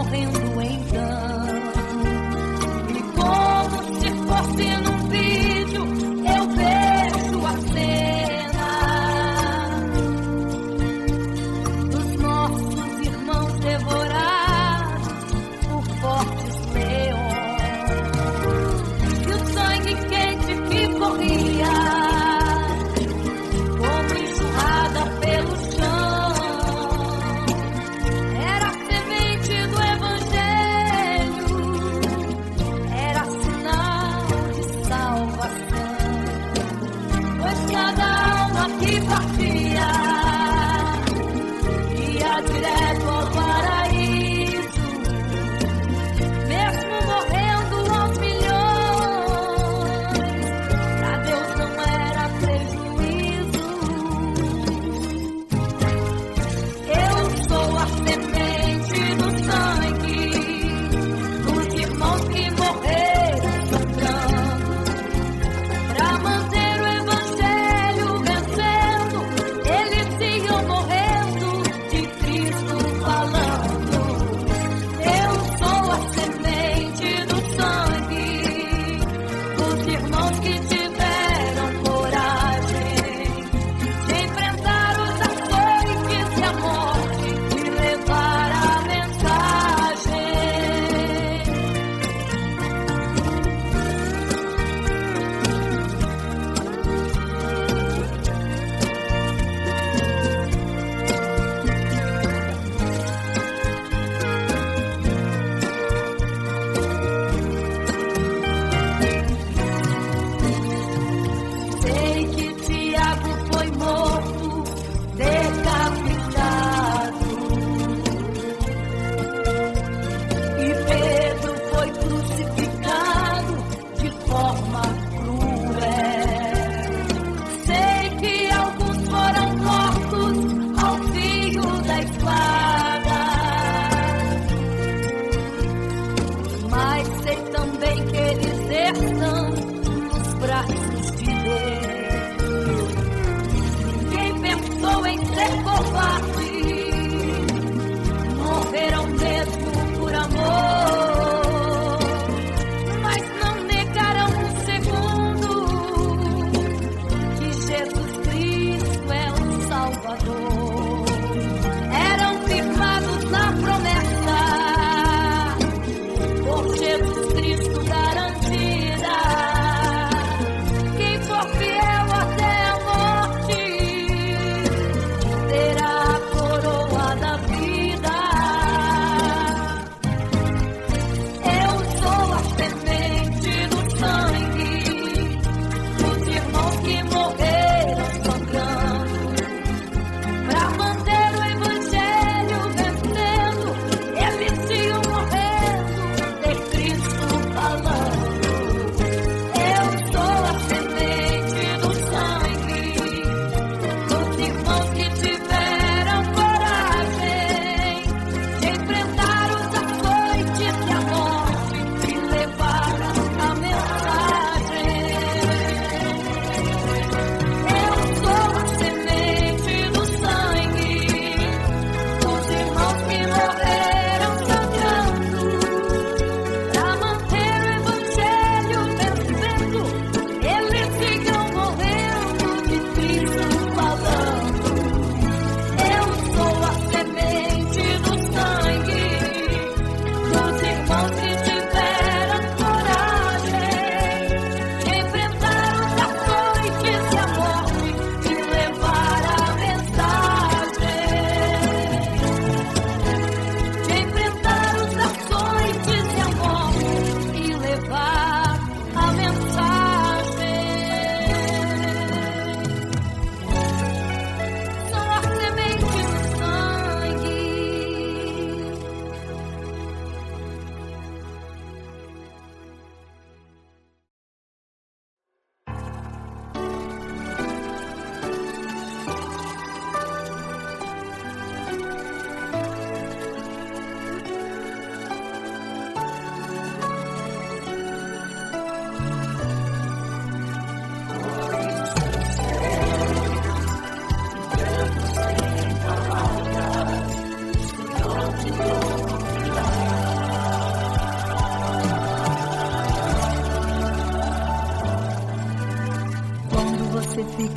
morrendo então. E como se fosse num vídeo, eu vejo a cena dos nossos irmãos devorados por fortes leões. E o sangue quente que corria como enxurrada pelo chão era a semente do Evangelho, era sinal de salvação. Pois cada alma que partia ia direto ao paraíso, mesmo morrendo aos milhões. Pra Deus não era prejuízo. Eu sou a semente do sangue dos irmãos que morreram sangrando pra manter o Evangelho vencendo. Eles iam morrendo de Cristo falando. Eu sou a semente do sangue dos irmãos que tiveram coragem de enfrentar os açoites e a morte e levar a mensagem. Sei que Tiago foi morto, decapitado, e Pedro foi crucificado de forma cruel. Sei que alguns foram mortos ao fio da espada, mas sei também que eles estão nos braços de Deus. Quem pensou em ser covarde, morreram mesmo por amor, mas não negaram um segundo que Jesus Cristo é o Salvador. Eram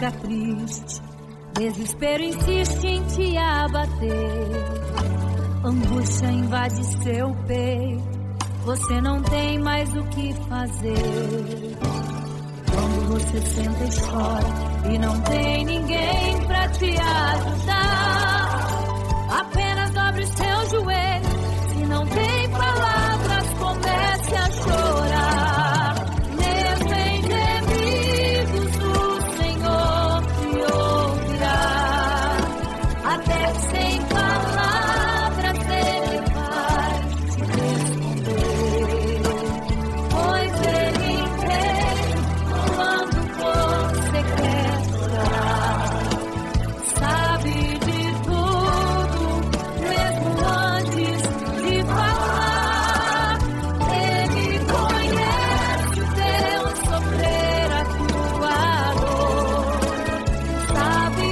fica triste, desespero insiste em te abater, angústia invade seu peito, você não tem mais o que fazer. Quando você senta e chora e não tem ninguém pra te ajudar, apenas dobre os seus joelhos. Se não tem palavras, comece a chorar. Mesmo em gemidos, o Senhor te ouvirá. Até sem palavras Ele vai te responder, pois Ele entende quando você quer chorar. Sabe de tudo, mesmo antes de falar. Ele conhece o teu sofrer, a tua dor. Sabe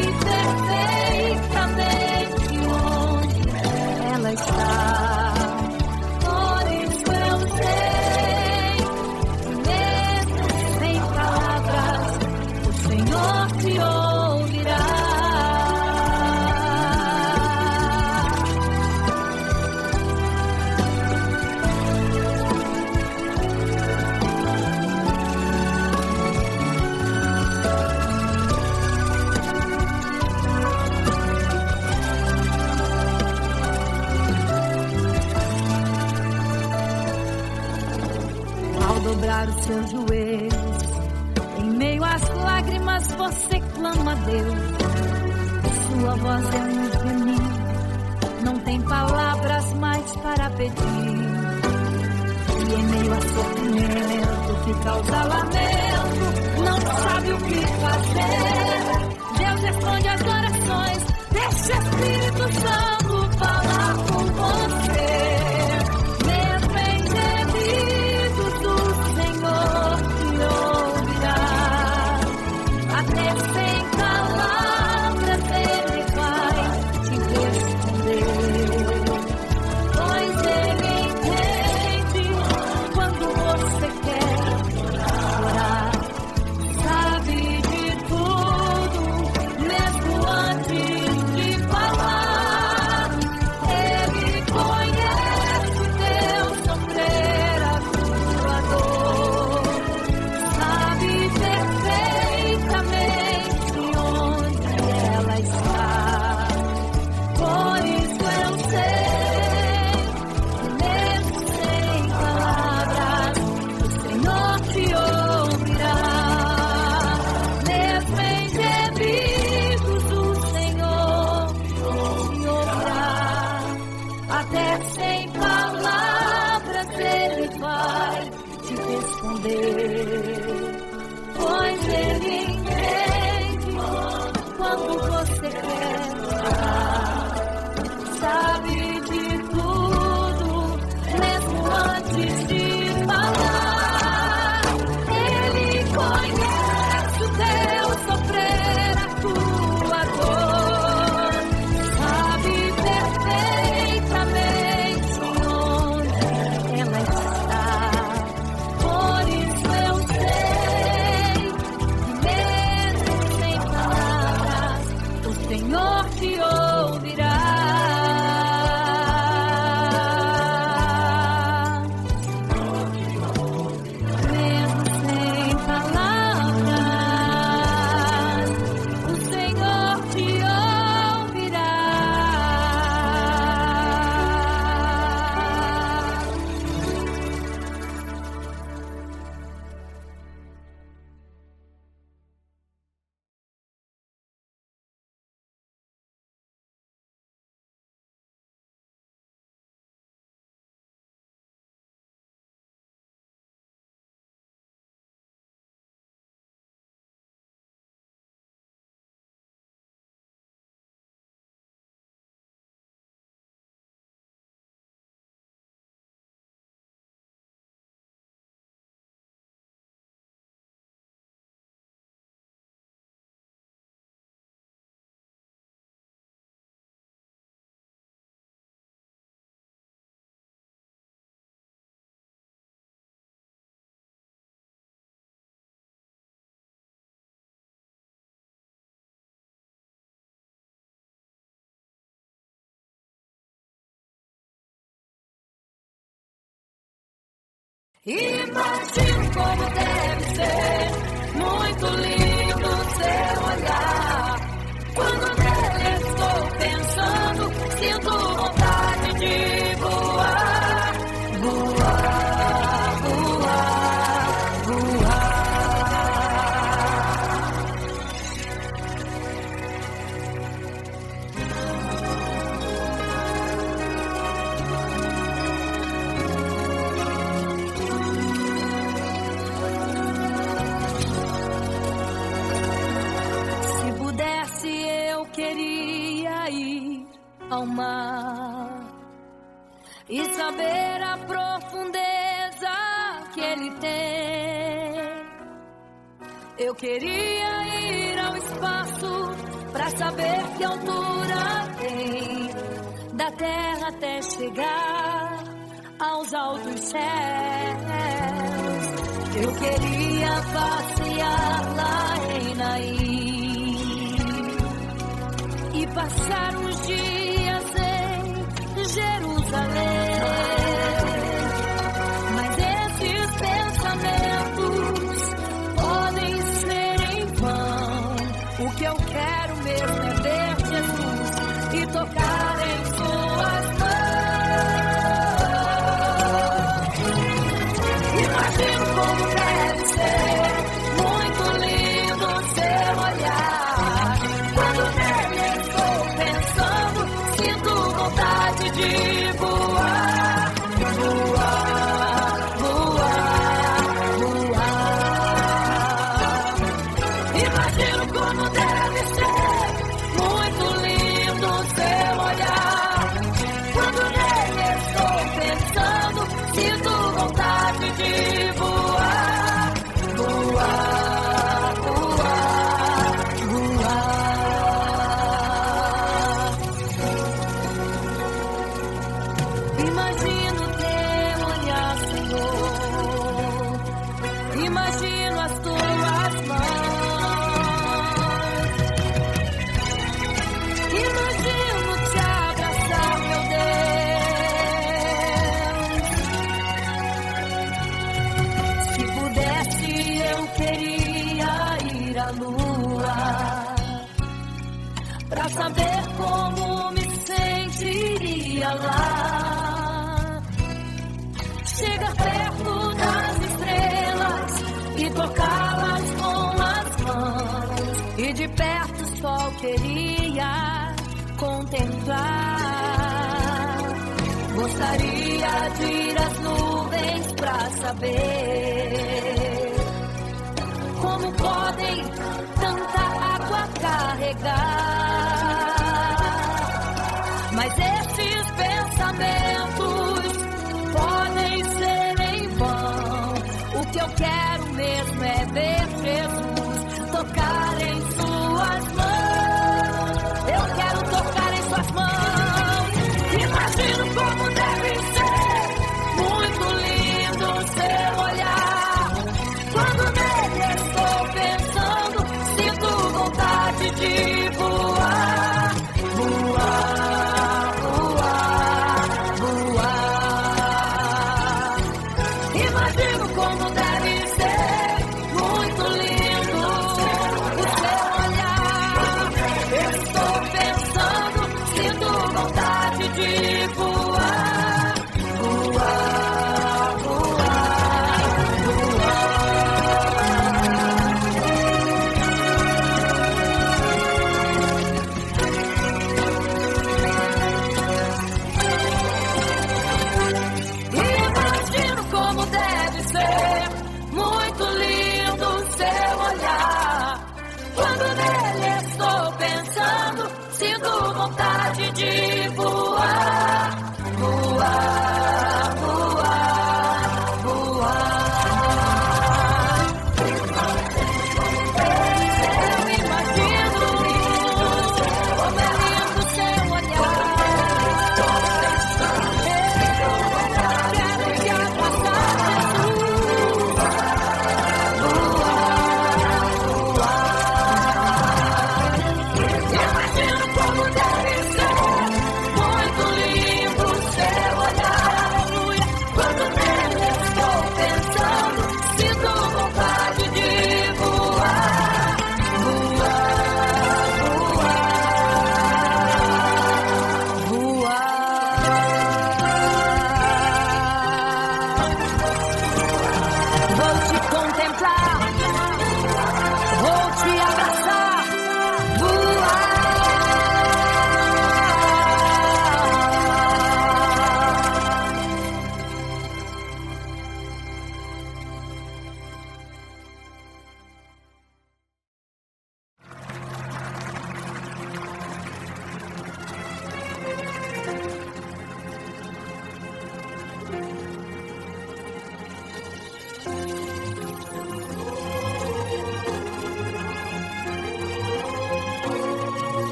perfeitamente onde ela está. Por isso eu sei que mesmo sem palavras, o Senhor te ouvirá. Ao dobrar os seus joelhos, em meio às lágrimas você clama a Deus. Sua voz é um gemido, não tem palavras mais para pedir. E em meio a sofrimento que causa lamento, não sabe o que fazer. Deus responde às orações, deixa o Espírito Santo falar com você. Mesmo em gemidos, o Senhor te ouvirá. Até sem palavras Ele vai te responder, pois Ele entende quando você quer chorar. Sabe de tudo, mesmo antes de falar. Ele conhece o teu sofrer, a tua dor. Sabe perfeitamente onde ela está. Por isso eu sei que mesmo sem palavras, o Senhor te ouvirá. Mesmo em gemidos, o Senhor te ouvirá. Até sem palavras Ele vai te responder, pois Ele entende quando você quer chorar. Sabe de tudo, mesmo antes de falar. Ele conhece o teu sofrer, a tua dor. Sabe perfeitamente onde ela está. Por isso eu Imagino como deve ser muito lindo seu olhar. Quando nele estou pensando, sinto vontade de voar, voar, voar, voar. Se pudesse, eu queria ir ao mar e saber a profundeza que ele tem. Eu queria ir ao espaço pra saber que altura tem, da terra até chegar aos altos céus. Eu queria passear lá em Naim e passar uns dias em Jerusalém. Mas esses pensamentos podem ser em vão. O que eu quero mesmo é ver Jesus e tocar em suas mãos. Imagino como deve ser muito lindo seu olhar. Quando nele estou pensando, sinto vontade de voar, voar, voar, voar. Imagino como deve ser muito lindo seu olhar. Quando nele estou pensando, sinto vontade de voar, voar, voar, voar. Imagino teu olhar, Senhor. Imagino as tuas mãos. Imagino te abraçar, meu Deus. Se pudesse, eu queria ir à lua pra saber como me sentiria lá. Chegar perto das estrelas e tocá-las com as mãos. E de perto só queria contemplar. Gostaria de ir às nuvens pra saber como podem tanta água carregar. Mas esses pensamentos podem ser em vão. O que eu quero mesmo é ver Jesus tocar em suas mãos. Eu quero tocar em suas mãos. Imagino como deve ser muito lindo seu olhar. Quando nele estou pensando, sinto vontade de voar, voar, voar, voar.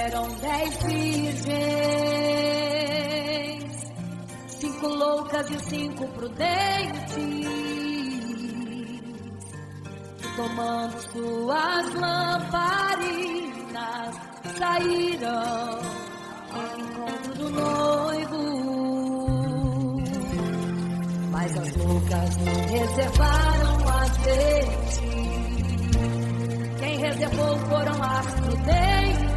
Eram 10 virgens, 5 loucas e 5 prudentes, tomando suas lamparinas, saíram ao encontro do noivo. Mas as loucas não reservaram azeite, quem reservou foram as prudentes.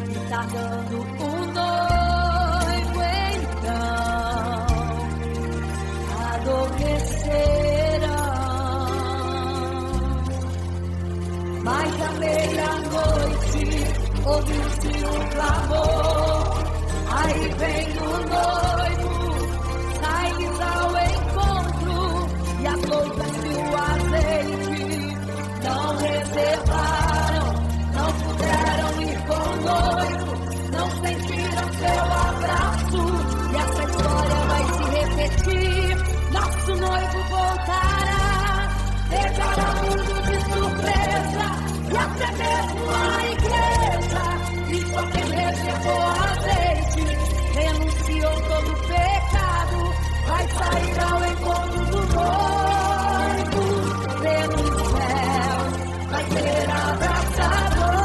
E tardando o noivo então adormeceram. Mas à meia-noite ouviu-se um clamor, aí vem o noivo, sai-lhes ao encontro, e as loucas e o azeite não reservaram, não puderam ir com o noivo, não sentiram seu abraço, e essa história vai se repetir. Nosso noivo voltará, pegará o mundo de surpresa, e até mesmo a igreja, e só quem reservou azeite, renunciou todo o pecado, vai sair ao encontro do noivo, pelos céus, vai ser abraçador.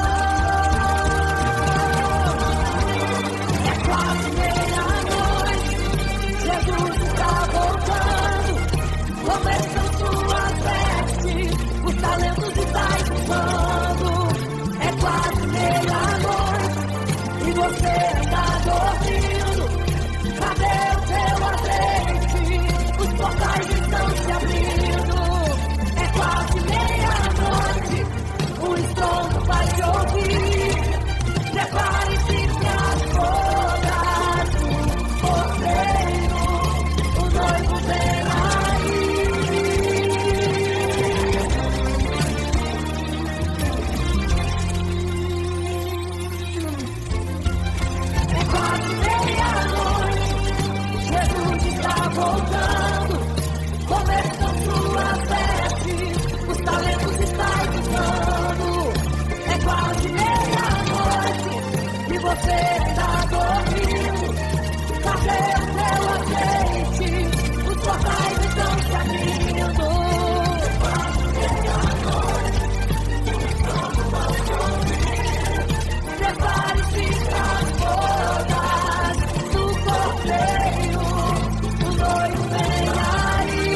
É quase meia-noite, Jesus está voltando, começam suas vestes, os talentos estão usando. É quase meia-noite e você está dormindo. Cadê o teu azeite? Os portais estão se abrindo. É quase meia-noite, o estrondo vai te ouvir. Prepare-se para as bodas do cordeiro, o noivo vem aí. É quase meia-noite, Jesus está voltando, começam suas vestes, os talentos estão usando. É quase meia-noite e você está dormindo. Cadê o teu azeite? Os portais estão se abrindo. É quase meia-noite, o estrondo vai te ouvir. Prepare-se para as bodas do cordeiro, o noivo vem aí.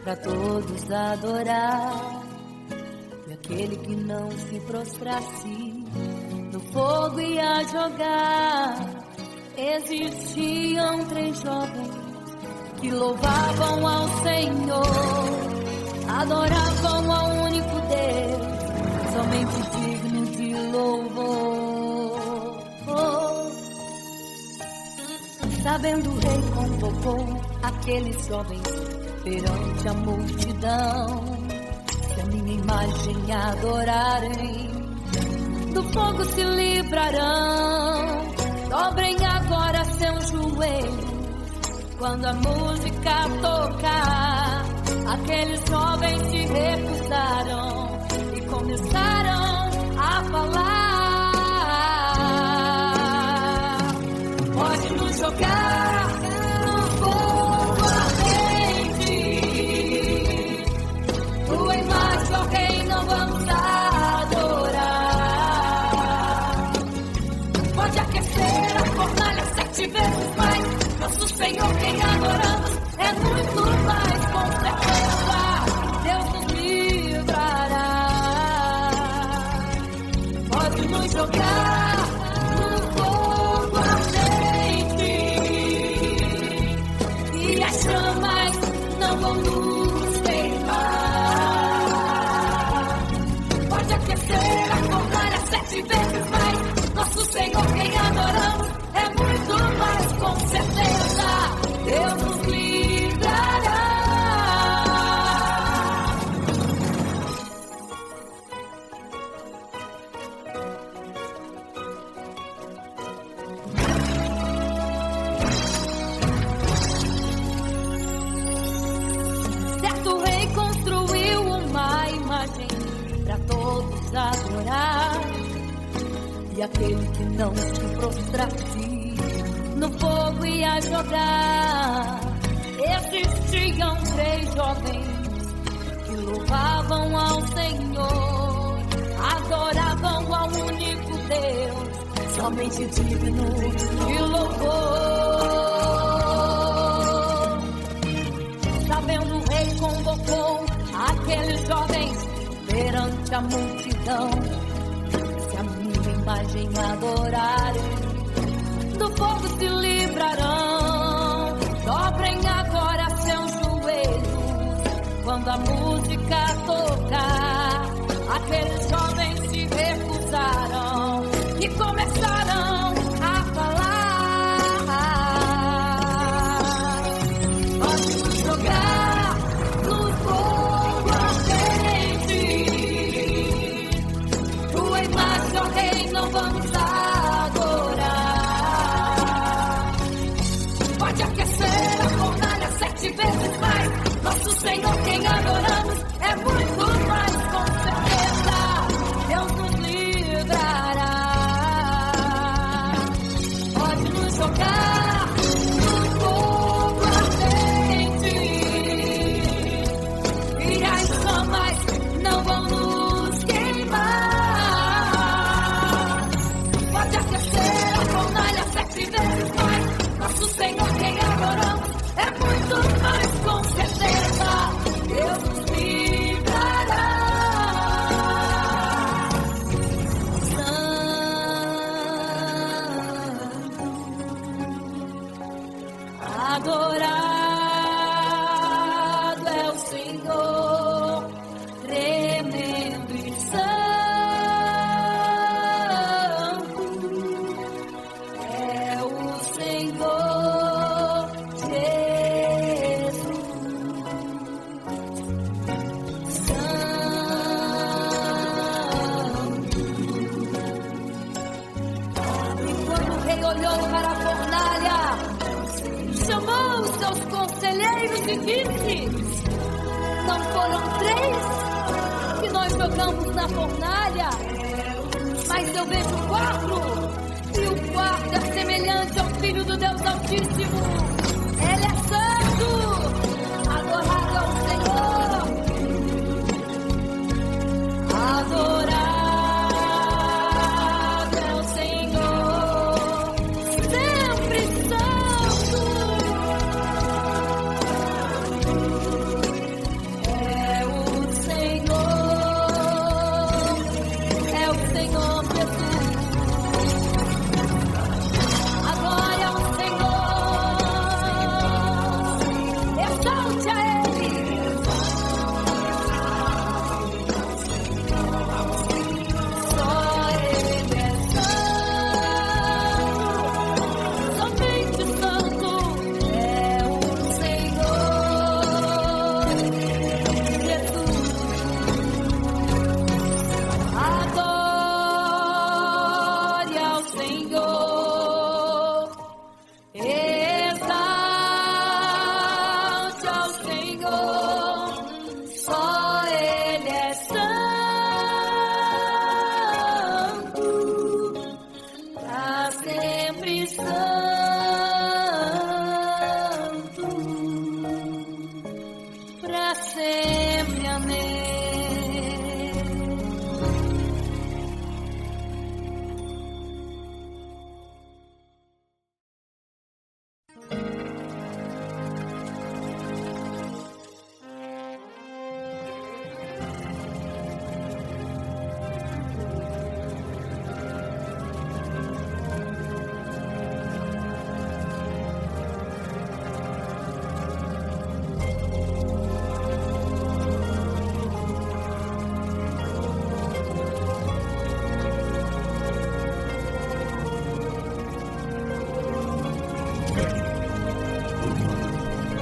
para todos adorar. E aquele que não se prostrasse no fogo ia jogar. Existiam 3 jovens que louvavam ao Senhor, adoravam ao único Deus, somente digno de louvor. Sabendo o rei convocou aqueles jovens perante a multidão. Se a minha imagem adorarem, do fogo se livrarão. Dobrem agora seus joelhos quando a música tocar. Aqueles jovens se recusaram e começaram a falar. Pode nos jogar no fogo ardente, tua imagem, ó Rei, não vamos adorar. Pode aquecer a fornalha 7 vezes mais. Nosso Senhor, quem adoramos, é muito mais, com certeza Deus nos livrará. Pode nos jogar no fogo ardente e as chamas não vão nos queimar. Pode aquecer a fornalha 7 vezes mais. Nosso Senhor, quem adoramos, é muito mais, com certeza Deus nos livrará. Certo rei construiu uma imagem para todos adorar. E aquele que não se prostrasse no fogo ia jogar. Existiam 3 jovens que louvavam ao Senhor, adoravam ao único Deus, somente digno de louvor. Sabendo o rei convocou aqueles jovens perante a multidão. Se a minha imagem adorarem, do fogo se livrarão. Dobrem agora seus joelhos quando a música tocar. Aqueles jovens se recusaram e começaram a falar. Pode nos jogar no fogo ardente, tua imagem, ó Rei, não vamos adorar. Pode aquecer a fornalha 7 vezes mais. Nosso Senhor, quem adoramos, é muito mais, com certeza Deus nos livrará. Pode nos jogar no fogo ardente e as chamas não vão nos queimar. Pode aquecer a fornalha 7 vezes mais. Nosso Senhor, quem adoramos, é muito mais, com certeza Deus nos livrará. Adorado é o Senhor, tremendo e santo é o Senhor Jesus. Santo. E quando o rei olhou para a fornalha, chamou os seus conselheiros e disse: não foram 3 que nós jogamos na fornalha, mas eu vejo 4, e o quarto é semelhante ao Filho do Deus Altíssimo. Ele é santo, adorado ao Senhor, adorado é o Senhor, sempre santo. Senhor, exalte ao Senhor, só Ele é santo, pra sempre santo, pra sempre, amém.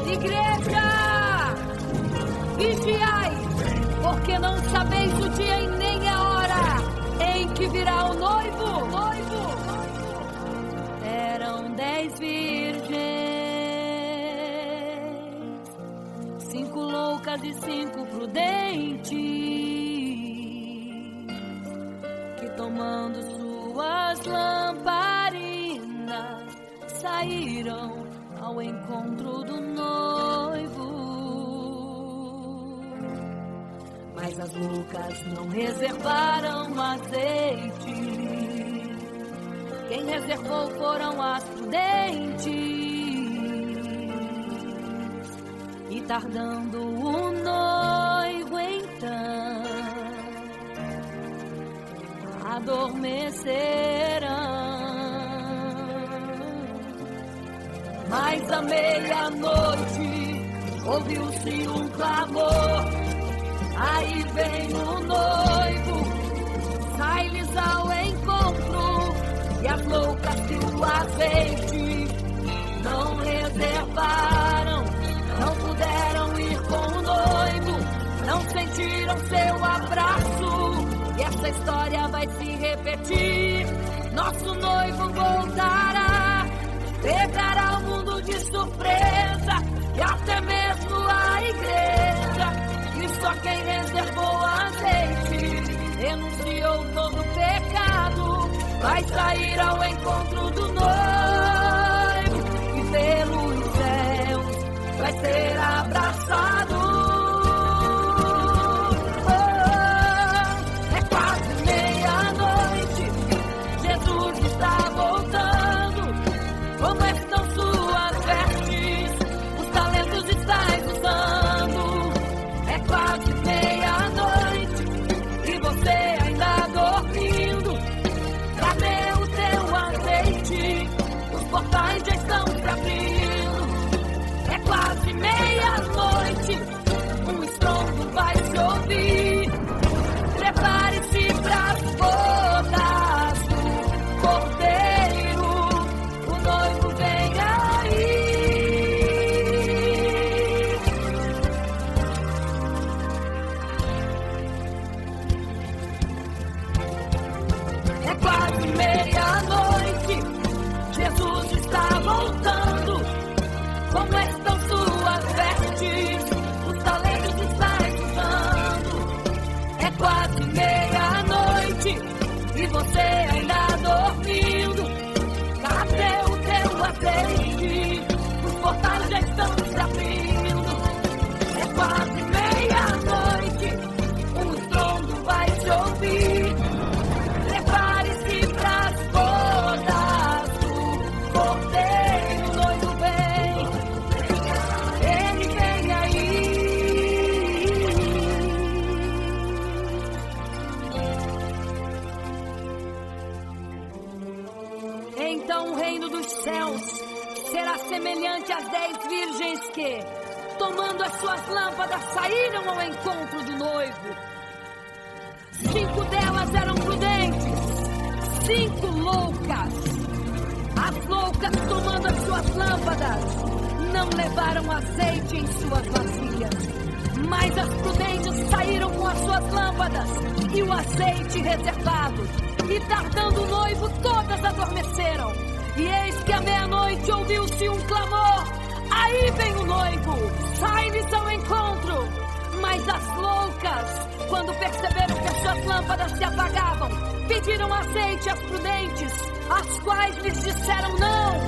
Igreja, vigiai, porque não sabeis o dia e nem a hora em que virá o noivo. Eram 10 virgens, 5 loucas e 5 prudentes, que tomando suas lamparinas saíram ao encontro do noivo. Mas as loucas não reservaram azeite. Quem reservou foram as prudentes. E tardando o noivo então, adormecerão. Mas à meia-noite ouviu-se um clamor. Aí vem o noivo, sai-lhes ao encontro. E as loucas que o azeite não reservaram, não puderam ir com o noivo, não sentiram seu abraço. E essa história vai se repetir. Nosso noivo voltará, pegará o mundo de surpresa, e até mesmo a igreja. E só quem reservou azeite, renunciou todo o pecado, vai sair ao encontro do noivo, e pelos céus vai ser abraçado. É quase meia-noite, Jesus está voltando. Como estão suas vestes? Os talentos estáis usando. É quase meia-noite e você ainda dormindo. Cadê o teu azeite? Os portais já estão se abrindo. É quase meia-noite, um estrondo vai se ouvir. Prepare-se pras bodas do Cordeiro. O noivo vem aí. É quase meia-noite, Jesus está voltando. Como estão suas vestes? Os talentos estáis usando. É quase meia-noite e você ainda dormindo. Cadê o teu azeite? Os portais já estão se abrindo. É quase meia-noite, um estrondo vai se ouvir. Prepare-se pras bodas do Cordeiro. O noivo vem, ele vem aí. Então o reino dos céus será semelhante às 10 virgens que, tomando as suas lâmpadas, saíram ao encontro do noivo. 5 delas eram prudentes, 5 loucas. As loucas, tomando as suas lâmpadas, não levaram azeite em suas vasilhas. Mas as prudentes saíram com as suas lâmpadas e o azeite reservado. E tardando o noivo, todas adormeceram. ouviu-se um clamor: aí vem o noivo, sai-lhes ao encontro. Mas as loucas, quando perceberam que as suas lâmpadas se apagavam, pediram azeite às prudentes, as quais lhes disseram não,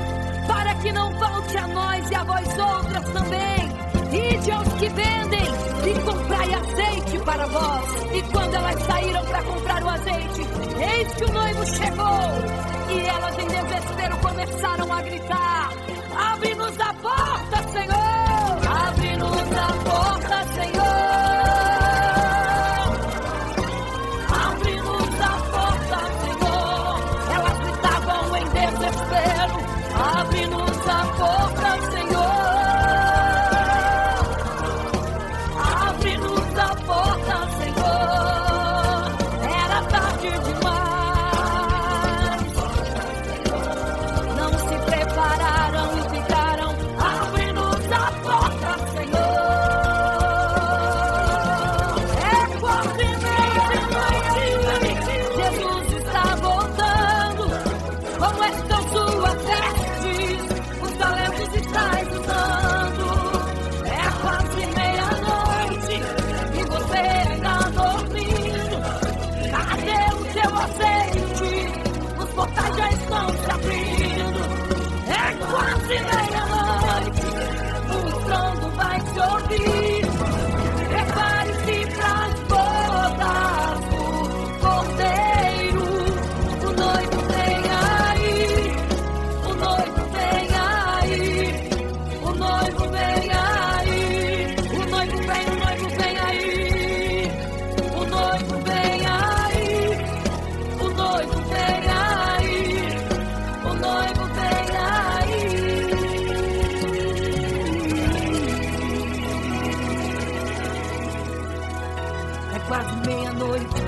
para que não falte a nós e a vós outras também. Ide aos que vendem e comprai azeite para vós. E quando elas saíram para comprar o azeite, eis que o noivo chegou. E elas em desespero começaram a gritar: abre-nos a porta, Senhor! Abre-nos a porta, Senhor! Abre-nos a porta, Senhor! Elas gritavam em desespero: abre-nos a porta, Senhor! Abre-nos a porta, Senhor! Era tarde demais. Não se prepararam e ficaram: abre-nos a porta, Senhor! É quase meia-noite, Jesus está voltando. Como estão suas vestes? Os talentos estáis usando. É quase meia-noite e você ainda dormindo. Cadê o seu azeite? Os portais já estão se abrindo. É quase meia-noite, o estrondo vai se ouvir. Prepare-se para as bodas do Cordeiro. O noivo vem aí, o noivo vem aí, o noivo vem aí, o noivo vem, o noivo vem aí, o noivo vem aí, o noivo vem aí, o noivo vem aí. É quase meia-noite.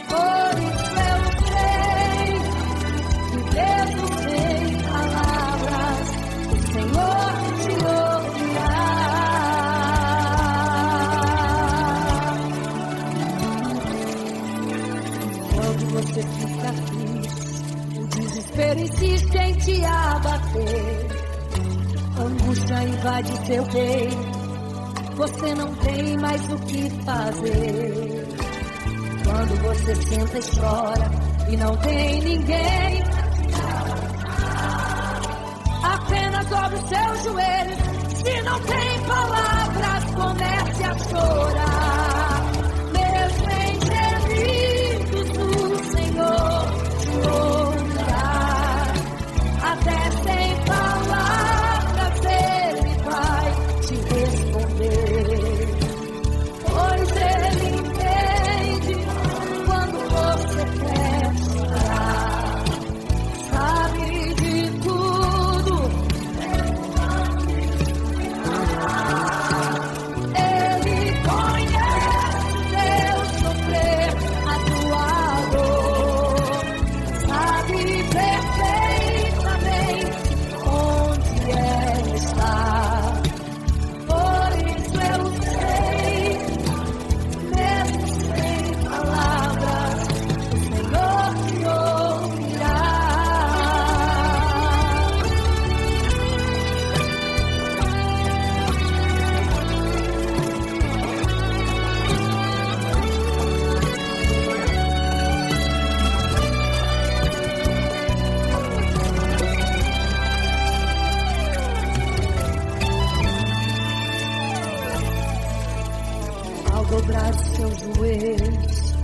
Por isso eu creio que Deus tem palavras, o Senhor te ouvirá. Quando você fica triste, o desespero insiste em te abater. A angústia invade seu peito, você não tem mais o que fazer. Quando você senta e chora e não tem ninguém, apenas dobre os seus joelhos. Se não tem palavras, comece a chorar. Mesmo em gemidos, o Senhor te ouvirá. Até sem palavras, Ele vai te responder. Pois Ele entende quando você quer chorar. Sabe de tudo. Ele conhece teu sofrer, a tua dor. Sabe perfeitamente onde ela está. Por isso eu sei, mesmo sem palavras, o Senhor te ouvirá. Ao dobrar os seus joelhos,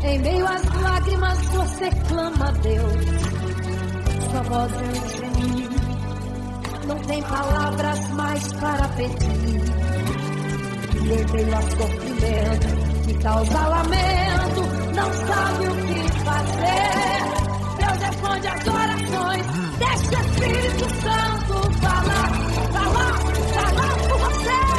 em meio às lágrimas você clama a Deus. Sua voz é um gemido, não tem palavras mais para pedir. E em meio ao sofrimento que causa lamento, não sabe o que fazer. Deus responde as orações, deixa o Espírito Santo falar por você.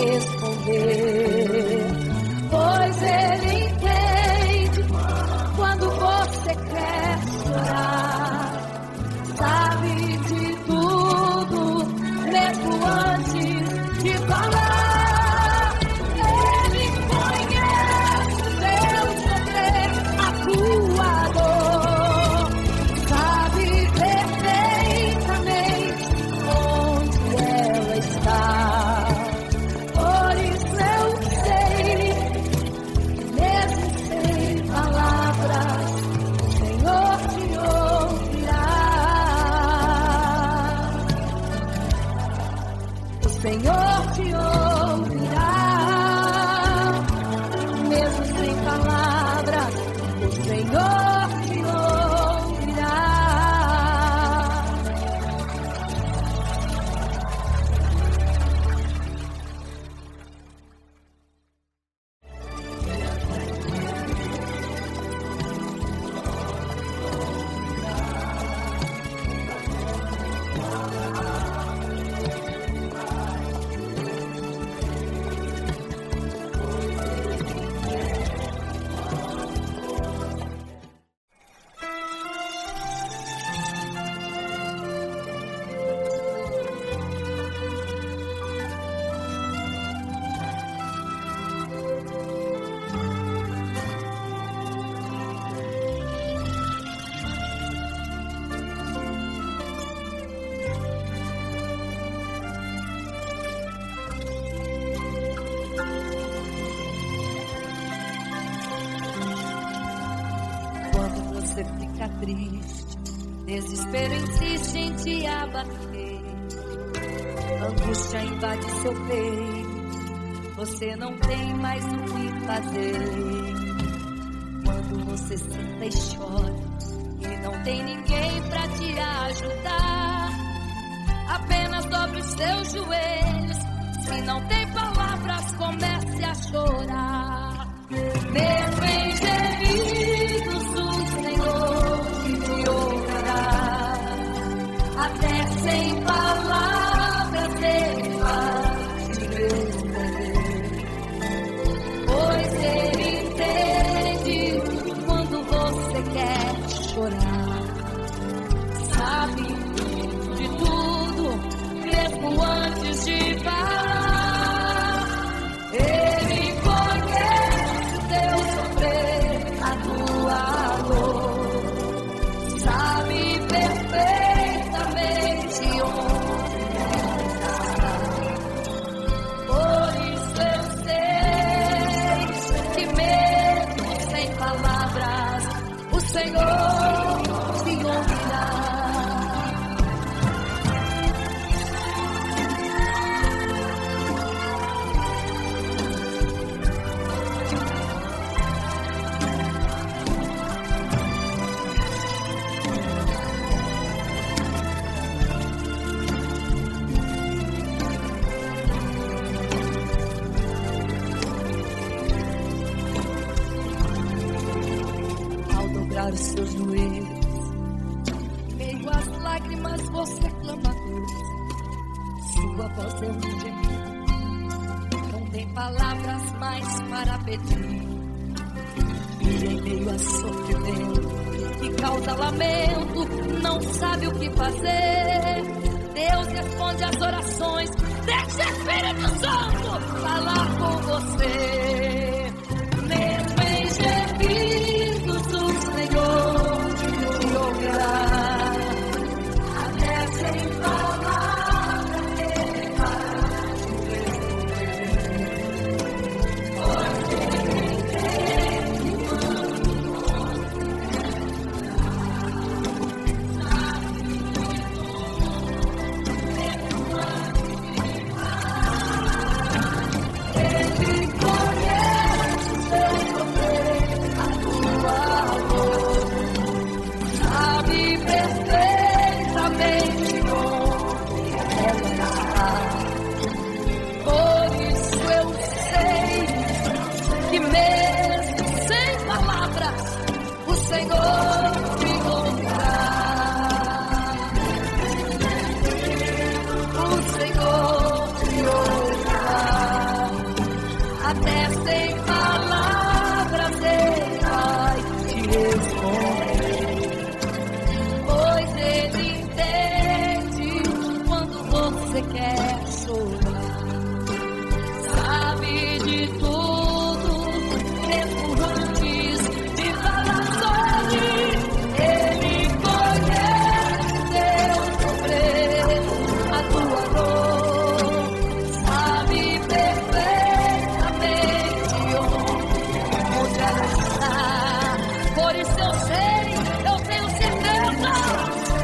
responder, pois Ele entende quando você quer chorar, sabe de tudo, mesmo antes de falar. Ele conhece teu sofrer, a tua dor, sabe perfeitamente onde ela está. Por isso eu sei, mesmo sem palavras, o Senhor te ouvirá. O Senhor te ouvirá, mesmo sem palavras, o Senhor te ouvirá. Quando você fica triste, desespero insiste em te abater, angústia invade seu peito, você não tem mais o que fazer. Quando você senta e chora e não tem ninguém pra te ajudar, apenas dobre os seus joelhos. Se não tem palavras, comece a chorar. Mesmo em gemidos, o Senhor te ouvirá. Até sem palavras Ele vai te responder, pois Ele entende quando você quer chorar, sabe de tudo, mesmo antes de falar. Ele conhece teu sofrer, a tua dor, sabe perfeitamente onde ela está. Por isso eu sei que mesmo sem palavras, o Senhor te ouvirá. Os seus joelhos, em meio às lágrimas você clama a Deus, sua voz é um gemido, não tem palavras mais para pedir. E em meio a sofrimento que causa lamento, não sabe o que fazer, Deus responde às orações. Deixa o Espírito Santo falar com você. Mesmo em gemidos, o Senhor te ouvirá. Até sem palavras Ele vai te responder, pois Ele entende quando Ele conhece você quer chorar. Sabe de tudo, mesmo antes de falar sobre. Ele conhece teu sofrer, a tua dor. Sabe perfeitamente onde ela está. Por isso eu sei, eu tenho certeza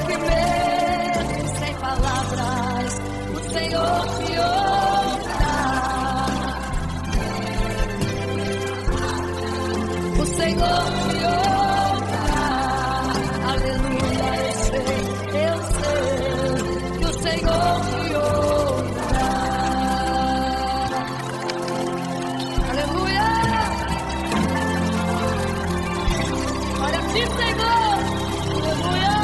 que mesmo sem palavras, o Senhor te ouvirá. O Senhor te ouvirá. Aleluia, eu sei que o Senhor te ouvirá. Aleluia. Olha aqui, Senhor. Aleluia.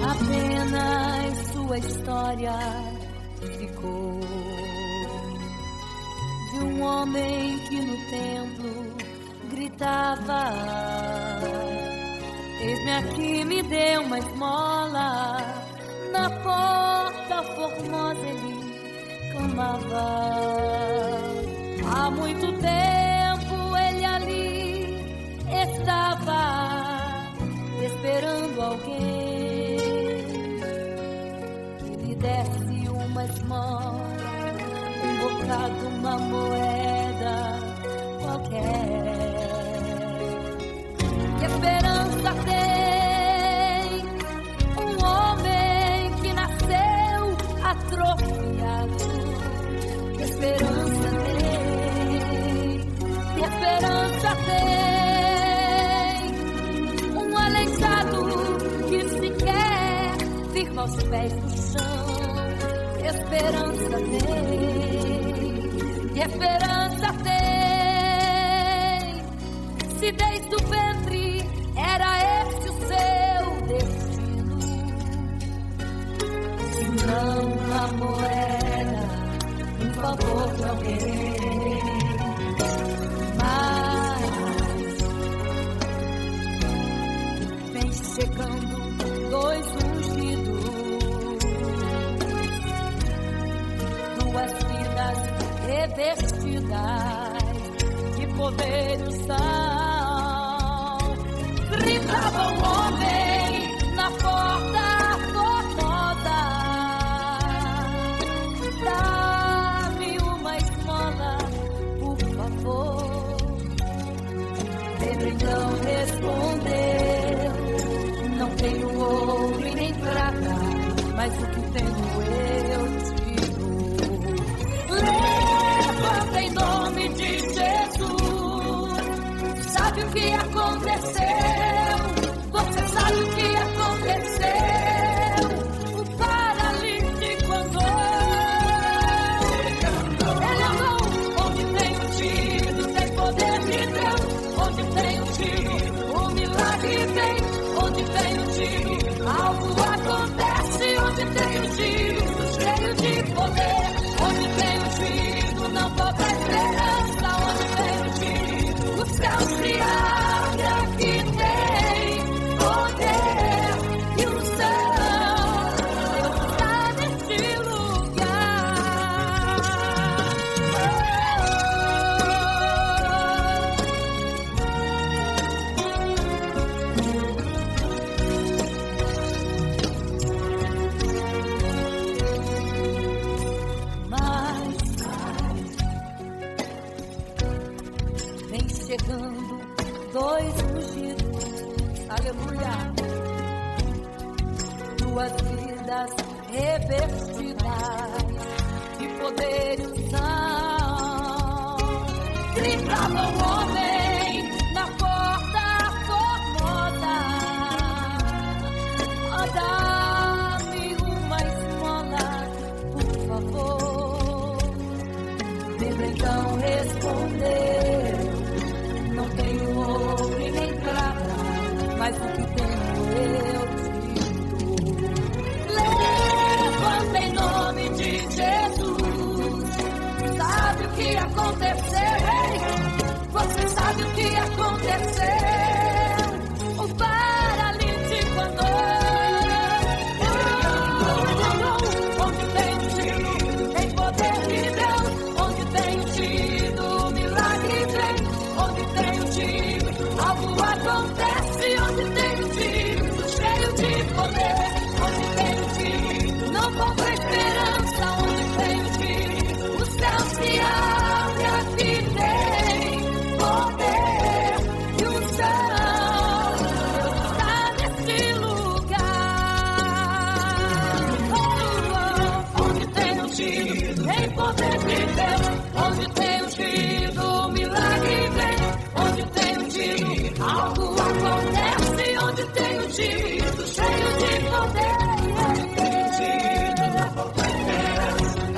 Apenas sua história ficou de um homem que no templo gritava: eis-me aqui, me dê uma esmola. Na porta formosa ele clamava. Há muito tempo ele ali estava esperando alguém que lhe desse uma esmola, um bocado, uma moeda qualquer. Que esperança tem um homem que nasceu atrofiado? Que esperança tem? Que esperança tem um aleijado que sequer firma aos pés no chão? Que esperança tem? Que esperança tem? Se desde o ventre era esse o seu destino, se não uma moeda, um favor pra alguém. Mas vem chegando dois ungidos, duas vidas revestidas de poder e unção. Gritava o homem na porta formosa: dá-me uma esmola, por favor. Pedro então respondeu: não tenho ouro e nem prata, mas o que tenho eu te dou. Levanta em nome de Jesus. Sabe o que aconteceu? Você sabe o que aconteceu? O paralítico andou. Ele andou onde tem um tiro, tem poder de Deus. Onde tem um tiro, o milagre vem. Onde tem um tiro, algo acontece. Onde tem um tiro, cheio de poder. Onde tem um tiro, não falta esperança. Onde tem um tiro, o céu se abre. Aqui tem poder e unção. Deus está neste lugar. Mas vem chegando dois ungidos, aleluia, duas vidas revestidas de poder e unção. Gritava o homem na porta formosa: dá-me uma esmola, por favor. aconteceu? Você sabe o que aconteceu? O paralítico andou. Onde tem tido, tem poder de Deus. Onde tem tido, milagre vem. Onde tem tido, algo acontece. Onde tem tido, cheio de poder. Onde tem tido, não falta esperança. Onde tem tido, o céu se abre. Aqui tem poder e unção está nesse lugar. Onde tem tido, tem poder de Deus. Onde tem tido, milagre vem. Onde tem tido, algo acontece. Onde tem tido, cheio de poder.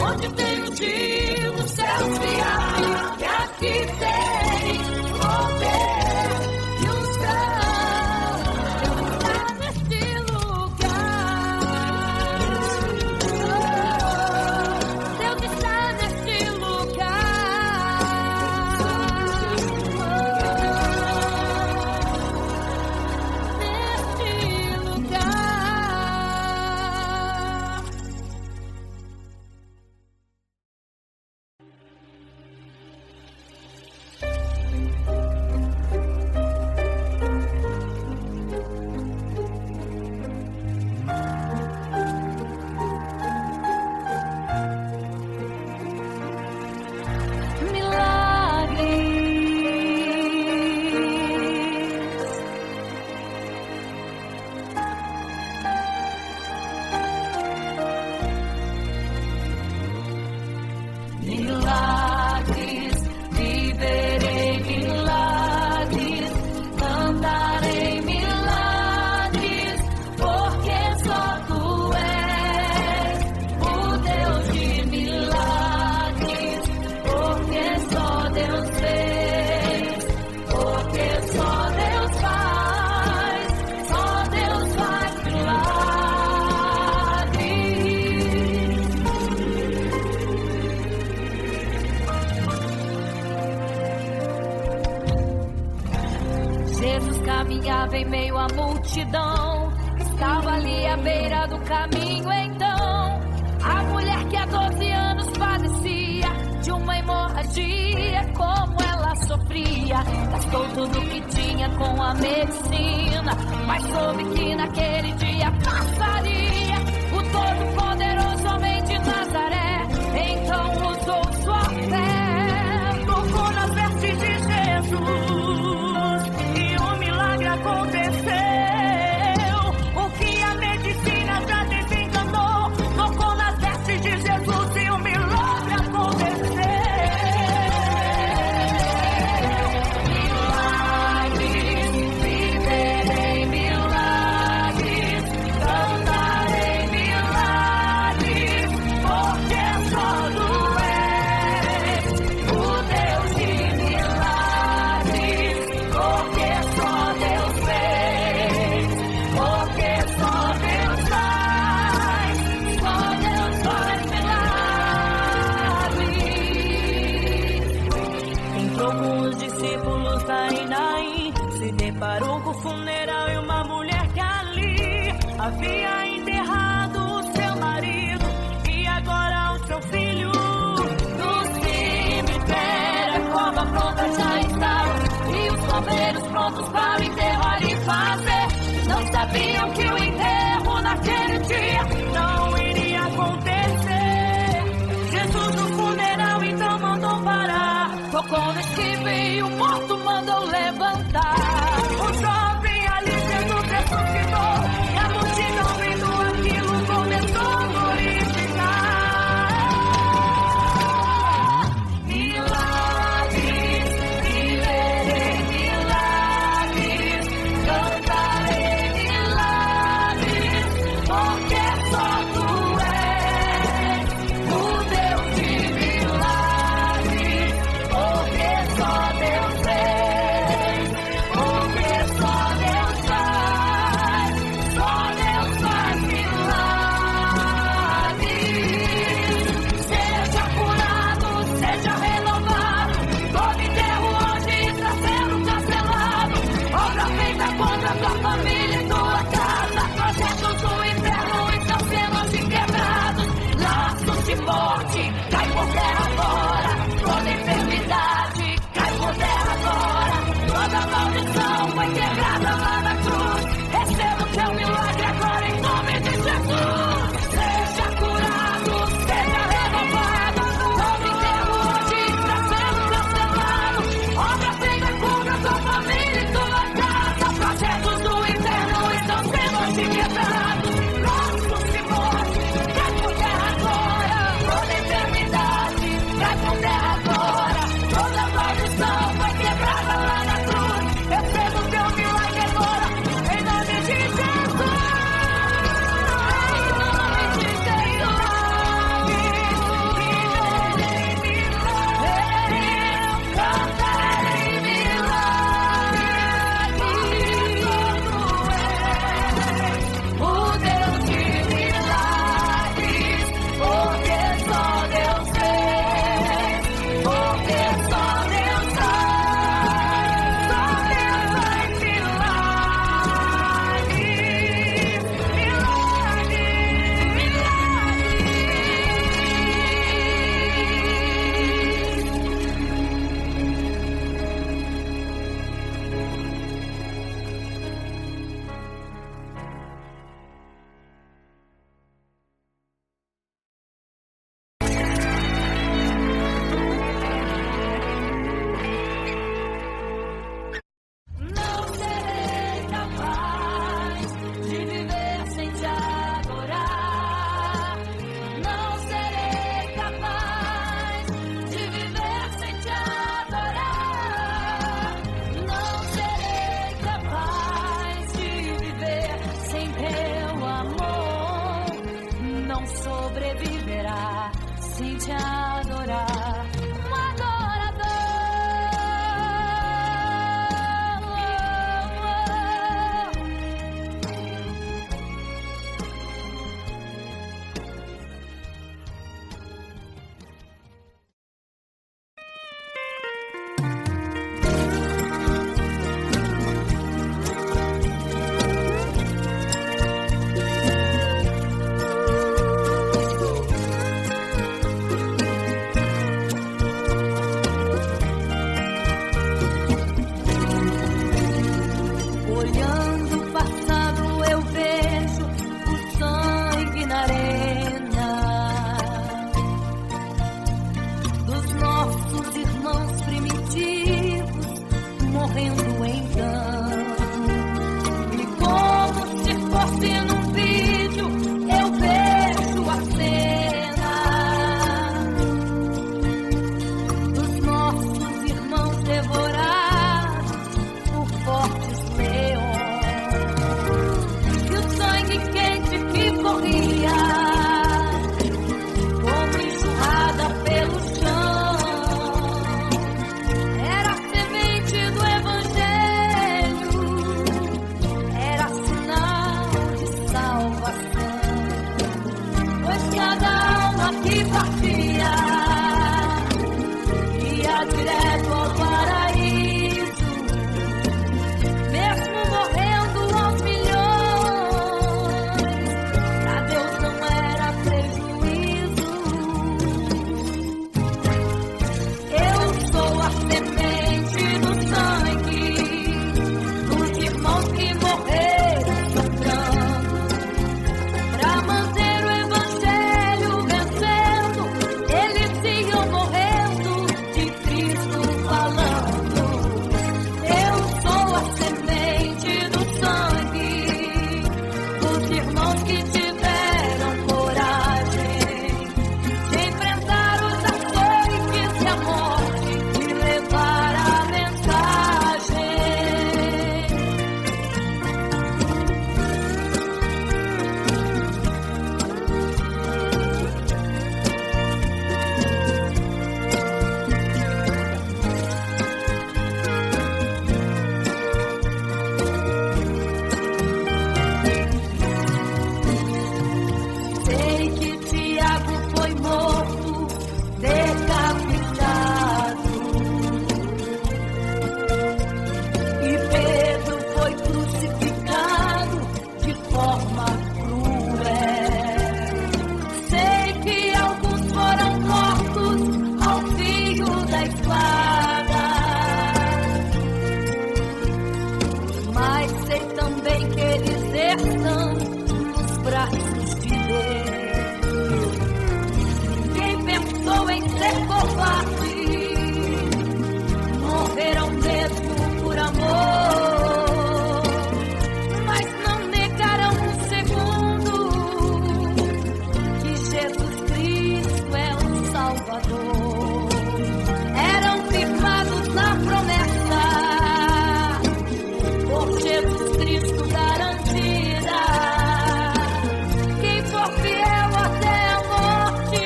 Onde tem tido, o céu se abre. Que aqui tem poder e unção está neste lugar. Deus está neste lugar. Neste lugar. Milagres, viverei milagres, cantarei milagres, porque só tu és o Deus de milagres, porque só Deus fez, porque só Deus faz milagres. Jesus caminhava em meio à multidão, estava ali à beira do caminho então. A mulher que há 12 anos padecia de uma hemorragia, como ela sofria. Gastou tudo que tinha com a medicina, mas soube que naquele dia passaria. O Todo-Poderoso homem de Nazaré, então usou sua fé, tocou nas vestes de Jesus e o milagre aconteceu. O que a medicina já desencanou, tocou nas vestes de Jesus e o milagre aconteceu. Milagres, viverei milagres, cantarei milagres, porque só tu és o Deus de milagres, porque só Deus fez, porque só Deus faz milagres. Entrou com os discípulos em Naim, se deparou com o funeral e uma mulher que ali havia enterrado o seu marido e agora o seu filho. No cemitério a cova pronta já estava e os coveiros prontos para enterrar e fazer. Não sabiam que o enterro naquele dia não iria acontecer. Jesus no funeral então mandou parar, tocou no esquive e o morto mandou levantar. O jovem ali Jesus ressuscitou e a multidão vendo aquilo começou a glorificar. Milagres, viverei milagres, cantarei milagres, porque só sobreviverá sem te adorar. Um adorador. Olhando o passado eu vejo o sangue na arena dos nossos irmãos primitivos morrendo em campo. E como se fosse num vídeo eu vejo a cena dos nossos irmãos devorados por fortes leões. Corria como enxurrada pelo chão, era a semente do Evangelho, era sinal de salvação, pois cada alma que partia ia direto ao paraíso, mesmo morrendo aos milhões. Quem for fiel até a morte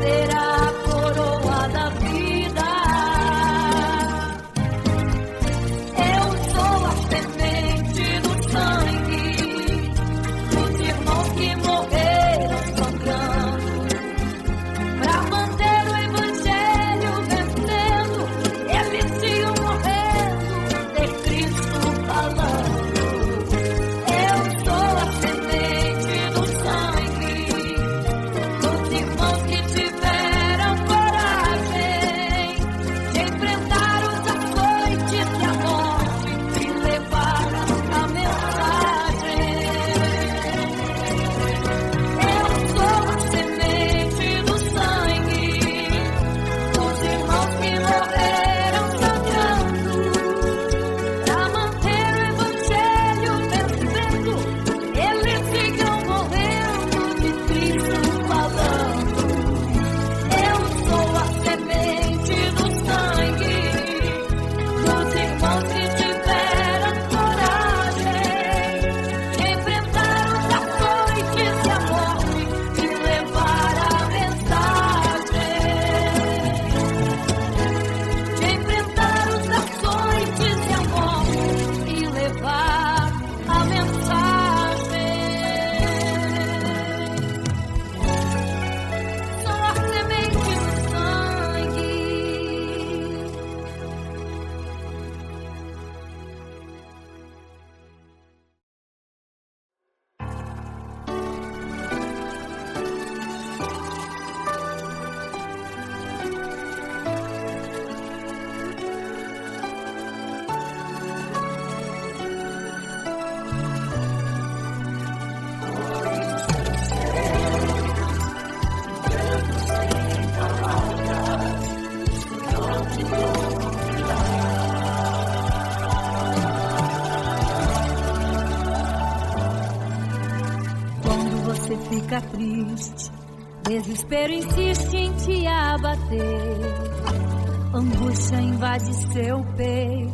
terá triste, desespero insiste em te abater, angústia invade seu peito,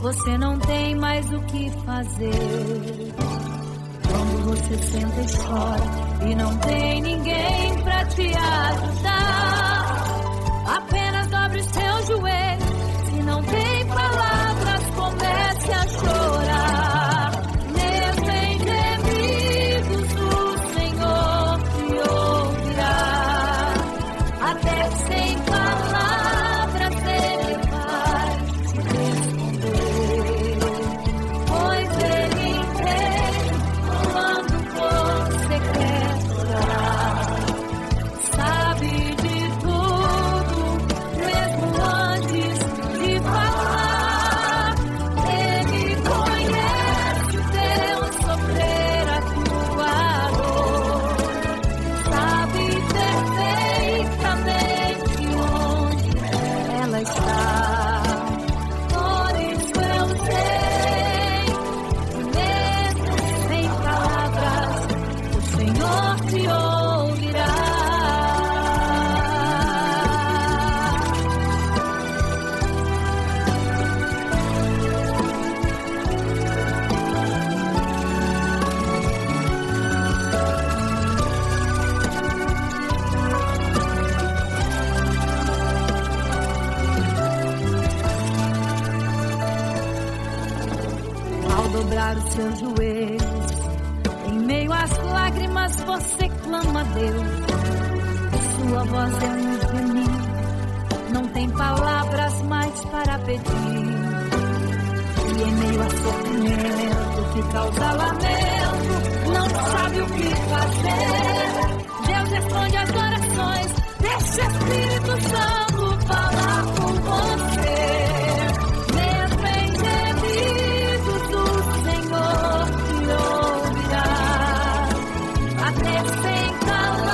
você não tem mais o que fazer. Quando você senta e chora e não tem ninguém pra te ajudar, apenas dobre seu joelho. Se não tem palavras, comece a chorar. Mesmo em gemidos, o Senhor te ouvirá. Até sem palavras Ele vai te responder, pois Ele entende quando você quer chorar. Sabe de tudo, mesmo antes de falar. Ele conhece o teu sofrer, a tua dor. Sabe perfeitamente onde ela está. Por isso eu sei que mesmo sem palavras, o Senhor te ouvirá. Ao dobrar os seus joelhos, em meio às lágrimas você clama a Deus. Sua voz é um gemido, não tem palavras mais para pedir. E em meio a sofrimento que causa lamento, não sabe o que fazer. Deus responde às orações, deixa o Espírito Santo falar com você. Mesmo em gemidos, o Senhor te ouvirá. Até sem palavras